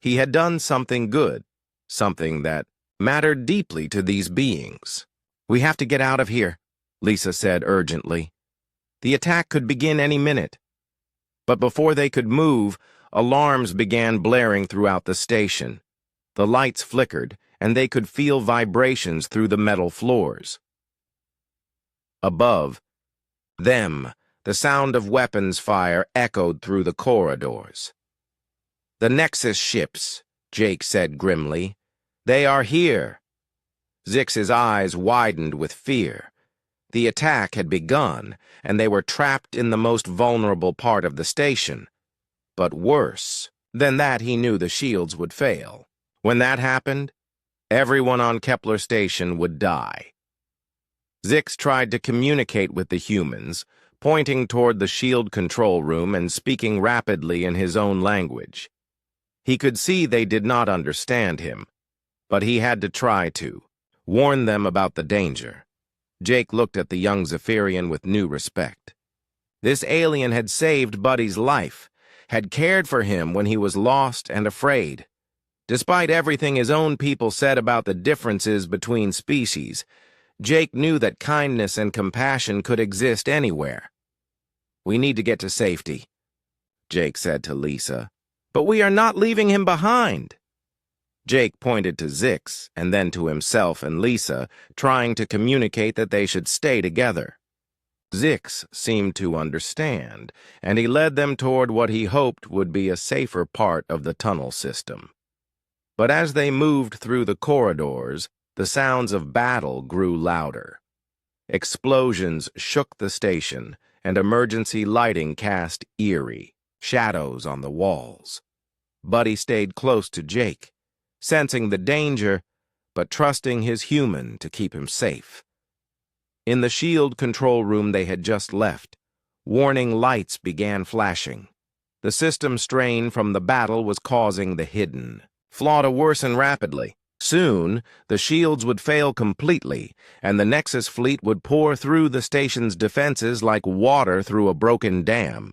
He had done something good, something that mattered deeply to these beings. "We have to get out of here," Lisa said urgently. "The attack could begin any minute." But before they could move, alarms began blaring throughout the station. The lights flickered, and they could feel vibrations through the metal floors. Above them, the sound of weapons fire echoed through the corridors. "The Nexus ships," Jake said grimly. "They are here." Zix's eyes widened with fear. The attack had begun, and they were trapped in the most vulnerable part of the station. But worse than that, he knew the shields would fail. When that happened, everyone on Kepler Station would die. Zix tried to communicate with the humans, pointing toward the shield control room and speaking rapidly in his own language. He could see they did not understand him, but he had to try to warn them about the danger. Jake looked at the young Zephyrian with new respect. This alien had saved Buddy's life, had cared for him when he was lost and afraid. Despite everything his own people said about the differences between species, Jake knew that kindness and compassion could exist anywhere. "We need to get to safety," Jake said to Lisa. "But we are not leaving him behind." Jake pointed to Zix and then to himself and Lisa, trying to communicate that they should stay together. Zix seemed to understand, and he led them toward what he hoped would be a safer part of the tunnel system. But as they moved through the corridors, the sounds of battle grew louder. Explosions shook the station, and emergency lighting cast eerie shadows on the walls. Buddy stayed close to Jake, sensing the danger, but trusting his human to keep him safe. In the shield control room they had just left, warning lights began flashing. The system strain from the battle was causing the hidden flaw to worsen rapidly. Soon, the shields would fail completely, and the Nexus fleet would pour through the station's defenses like water through a broken dam.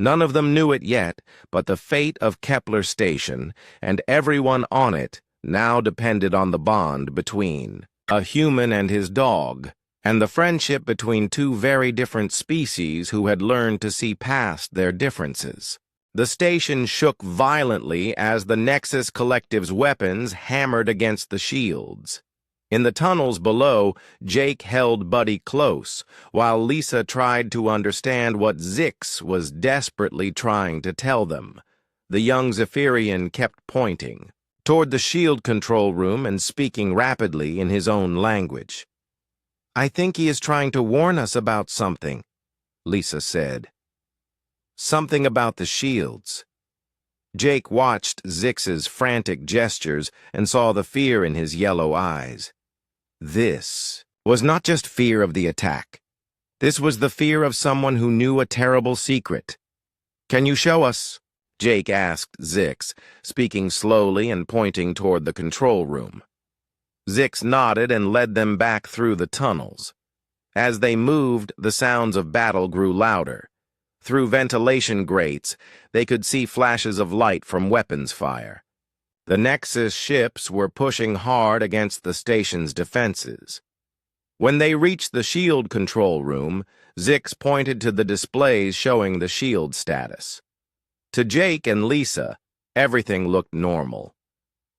None of them knew it yet, but the fate of Kepler Station and everyone on it now depended on the bond between a human and his dog, and the friendship between two very different species who had learned to see past their differences. The station shook violently as the Nexus Collective's weapons hammered against the shields. In the tunnels below, Jake held Buddy close, while Lisa tried to understand what Zix was desperately trying to tell them. The young Zephyrian kept pointing toward the shield control room and speaking rapidly in his own language. "I think he is trying to warn us about something," Lisa said. "Something about the shields." Jake watched Zix's frantic gestures and saw the fear in his yellow eyes. This was not just fear of the attack. This was the fear of someone who knew a terrible secret. "Can you show us?" Jake asked Zix, speaking slowly and pointing toward the control room. Zix nodded and led them back through the tunnels. As they moved, the sounds of battle grew louder. Through ventilation grates, they could see flashes of light from weapons fire. The Nexus ships were pushing hard against the station's defenses. When they reached the shield control room, Zix pointed to the displays showing the shield status. To Jake and Lisa, everything looked normal.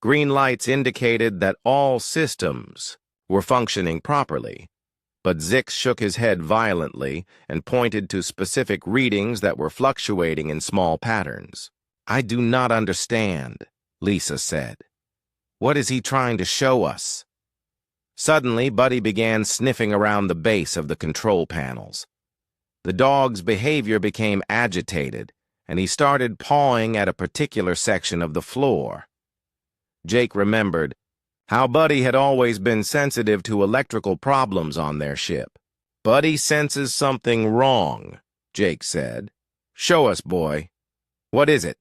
Green lights indicated that all systems were functioning properly. But Zix shook his head violently and pointed to specific readings that were fluctuating in small patterns. "I do not understand," Lisa said. "What is he trying to show us?" Suddenly, Buddy began sniffing around the base of the control panels. The dog's behavior became agitated, and he started pawing at a particular section of the floor. Jake remembered how Buddy had always been sensitive to electrical problems on their ship. "Buddy senses something wrong," Jake said. "Show us, boy. What is it?"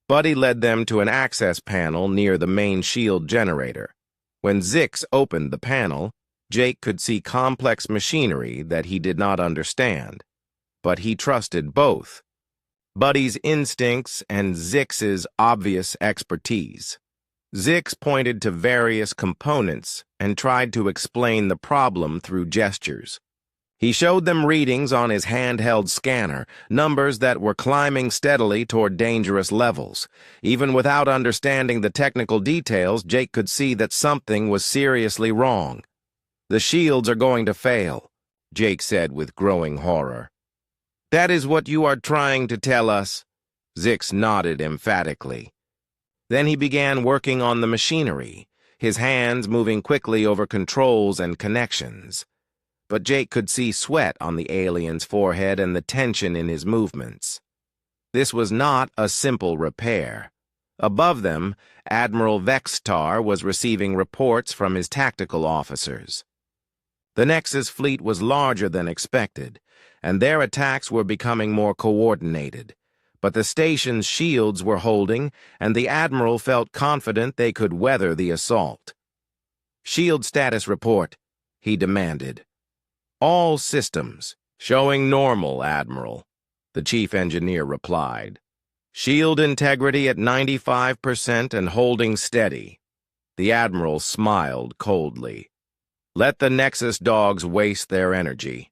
Buddy led them to an access panel near the main shield generator. When Zix opened the panel, Jake could see complex machinery that he did not understand, but he trusted both Buddy's instincts and Zix's obvious expertise. Zix pointed to various components and tried to explain the problem through gestures. He showed them readings on his handheld scanner, numbers that were climbing steadily toward dangerous levels. Even without understanding the technical details, Jake could see that something was seriously wrong. "The shields are going to fail," Jake said with growing horror. "That is what you are trying to tell us?" Zix nodded emphatically. Then he began working on the machinery, his hands moving quickly over controls and connections. But Jake could see sweat on the alien's forehead and the tension in his movements. This was not a simple repair. Above them, Admiral Vextar was receiving reports from his tactical officers. The Nexus fleet was larger than expected, and their attacks were becoming more coordinated. But the station's shields were holding, and the Admiral felt confident they could weather the assault. "Shield status report," he demanded. "All systems showing normal, Admiral," the chief engineer replied. "Shield integrity at 95% and holding steady." The Admiral smiled coldly. "Let the Nexus dogs waste their energy.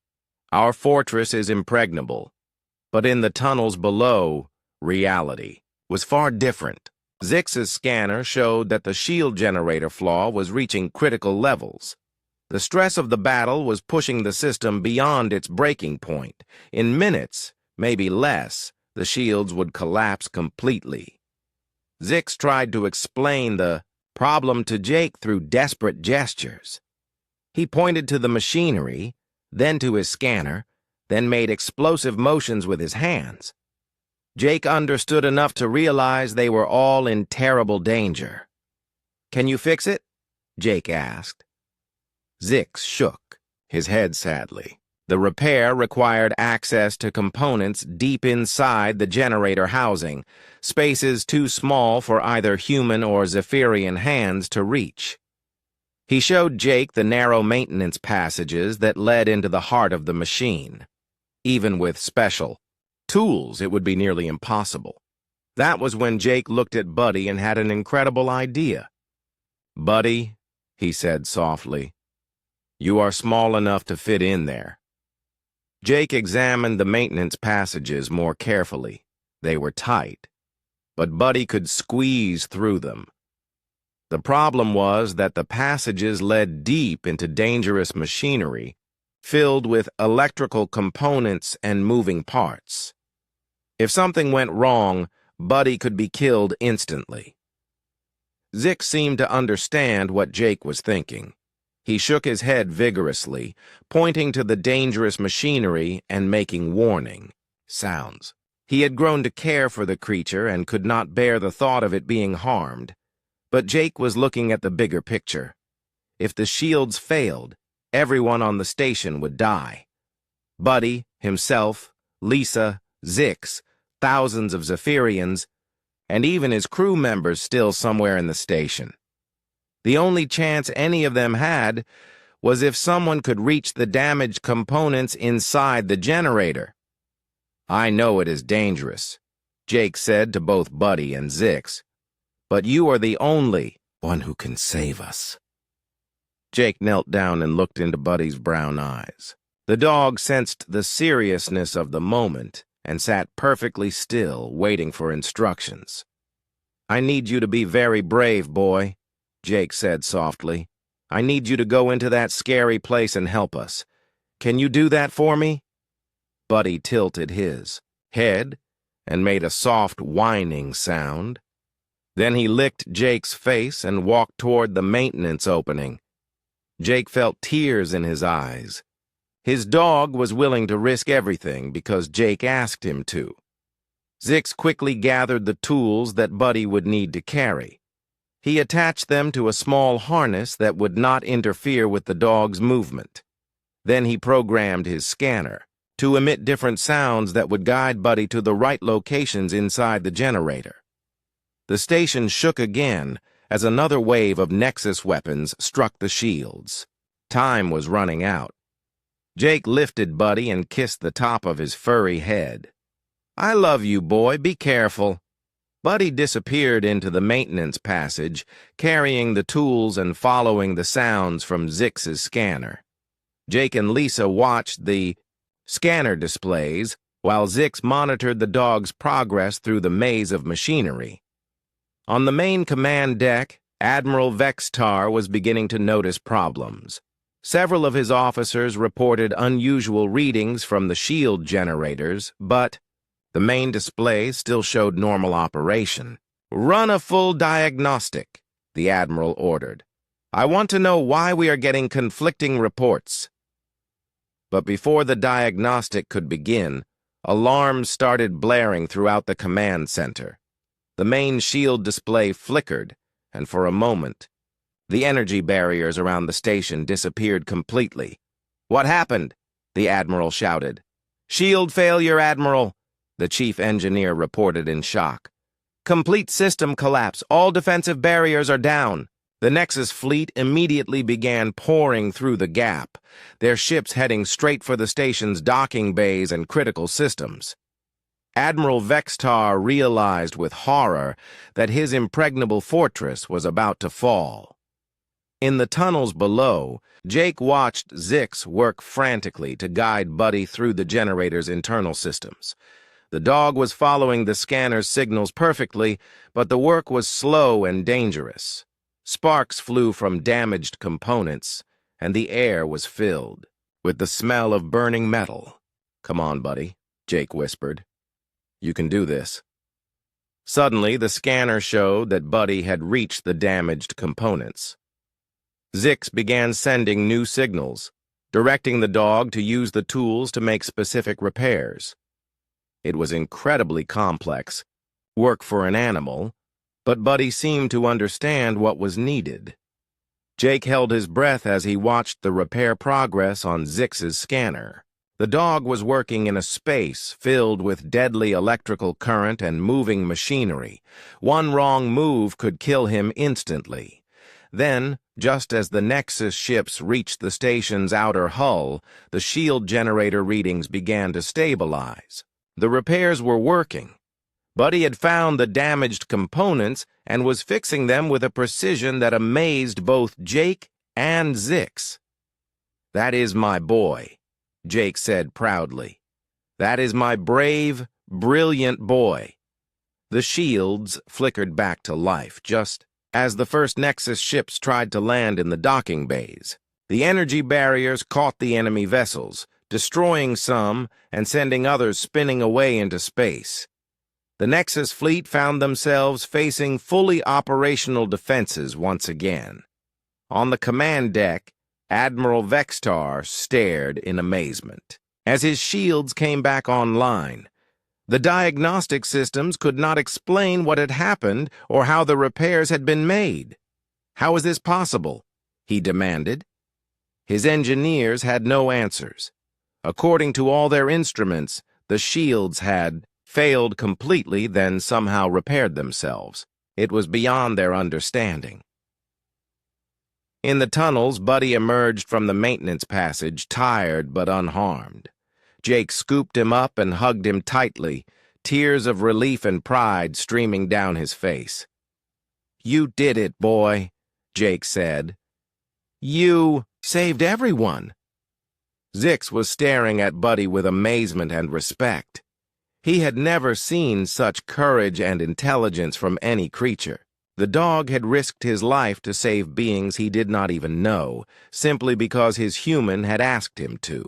Our fortress is impregnable. But in the tunnels below, reality was far different." Zix's scanner showed that the shield generator flaw was reaching critical levels. The stress of the battle was pushing the system beyond its breaking point. In minutes, maybe less, the shields would collapse completely. Zix tried to explain the problem to Jake through desperate gestures. He pointed to the machinery, then to his scanner, then made explosive motions with his hands. Jake understood enough to realize they were all in terrible danger. "Can you fix it?" Jake asked. Zix shook his head sadly. The repair required access to components deep inside the generator housing, spaces too small for either human or Zephyrian hands to reach. He showed Jake the narrow maintenance passages that led into the heart of the machine. Even with special tools, it would be nearly impossible. That was when Jake looked at Buddy and had an incredible idea. "Buddy," he said softly, "you are small enough to fit in there." Jake examined the maintenance passages more carefully. They were tight, but Buddy could squeeze through them. The problem was that the passages led deep into dangerous machinery, filled with electrical components and moving parts. If something went wrong, Buddy could be killed instantly. Zix seemed to understand what Jake was thinking. He shook his head vigorously, pointing to the dangerous machinery and making warning sounds. He had grown to care for the creature and could not bear the thought of it being harmed. But Jake was looking at the bigger picture. If the shields failed, everyone on the station would die. Buddy, himself, Lisa, Zix, thousands of Zephyrians, and even his crew members still somewhere in the station. The only chance any of them had was if someone could reach the damaged components inside the generator. "I know it is dangerous," Jake said to both Buddy and Zix, "but you are the only one who can save us." Jake knelt down and looked into Buddy's brown eyes. The dog sensed the seriousness of the moment and sat perfectly still, waiting for instructions. "I need you to be very brave, boy," Jake said softly. "I need you to go into that scary place and help us. Can you do that for me?" Buddy tilted his head and made a soft whining sound. Then he licked Jake's face and walked toward the maintenance opening. Jake felt tears in his eyes. His dog was willing to risk everything because Jake asked him to. Zix quickly gathered the tools that Buddy would need to carry. He attached them to a small harness that would not interfere with the dog's movement. Then he programmed his scanner to emit different sounds that would guide Buddy to the right locations inside the generator. The station shook again as another wave of Nexus weapons struck the shields. Time was running out. Jake lifted Buddy and kissed the top of his furry head. "I love you, boy. Be careful." Buddy disappeared into the maintenance passage, carrying the tools and following the sounds from Zix's scanner. Jake and Lisa watched the scanner displays while Zix monitored the dog's progress through the maze of machinery. On the main command deck, Admiral Vextar was beginning to notice problems. Several of his officers reported unusual readings from the shield generators, but the main display still showed normal operation. "Run a full diagnostic," the Admiral ordered. "I want to know why we are getting conflicting reports." But before the diagnostic could begin, alarms started blaring throughout the command center. The main shield display flickered, and for a moment, the energy barriers around the station disappeared completely. "What happened?" the Admiral shouted. "Shield failure, Admiral," the chief engineer reported in shock. "Complete system collapse. All defensive barriers are down." The Nexus fleet immediately began pouring through the gap, their ships heading straight for the station's docking bays and critical systems. Admiral Vextar realized with horror that his impregnable fortress was about to fall. In the tunnels below, Jake watched Zix work frantically to guide Buddy through the generator's internal systems. The dog was following the scanner's signals perfectly, but the work was slow and dangerous. Sparks flew from damaged components, and the air was filled with the smell of burning metal. "Come on, Buddy," Jake whispered. "You can do this." Suddenly, the scanner showed that Buddy had reached the damaged components. Zix began sending new signals, directing the dog to use the tools to make specific repairs. It was incredibly complex, work for an animal, but Buddy seemed to understand what was needed. Jake held his breath as he watched the repair progress on Zix's scanner. The dog was working in a space filled with deadly electrical current and moving machinery. One wrong move could kill him instantly. Then, just as the Nexus ships reached the station's outer hull, the shield generator readings began to stabilize. The repairs were working. Buddy had found the damaged components and was fixing them with a precision that amazed both Jake and Zix. "That is my boy," Jake said proudly. "That is my brave, brilliant boy." The shields flickered back to life just as the first Nexus ships tried to land in the docking bays. The energy barriers caught the enemy vessels, destroying some and sending others spinning away into space. The Nexus fleet found themselves facing fully operational defenses once again. On the command deck, Admiral Vextar stared in amazement. As his shields came back online, the diagnostic systems could not explain what had happened or how the repairs had been made. "How is this possible?" he demanded. His engineers had no answers. According to all their instruments, the shields had failed completely, then somehow repaired themselves. It was beyond their understanding. In the tunnels, Buddy emerged from the maintenance passage, tired but unharmed. Jake scooped him up and hugged him tightly, tears of relief and pride streaming down his face. "You did it, boy," Jake said. "You saved everyone." Zix was staring at Buddy with amazement and respect. He had never seen such courage and intelligence from any creature. The dog had risked his life to save beings he did not even know, simply because his human had asked him to.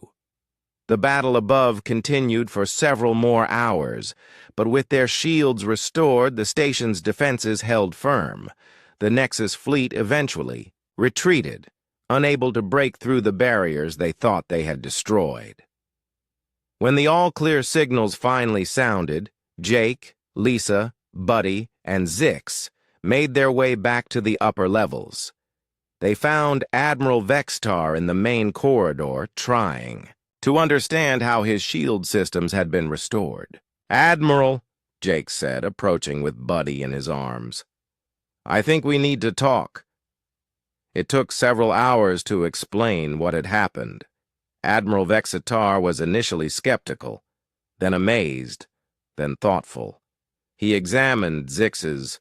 The battle above continued for several more hours, but with their shields restored, the station's defenses held firm. The Nexus fleet eventually retreated, unable to break through the barriers they thought they had destroyed. When the all-clear signals finally sounded, Jake, Lisa, Buddy, and Zix made their way back to the upper levels. They found Admiral Vextar in the main corridor trying to understand how his shield systems had been restored. "Admiral," Jake said, approaching with Buddy in his arms, "I think we need to talk." It took several hours to explain what had happened. Admiral Vexitar was initially skeptical, then amazed, then thoughtful. He examined Zix's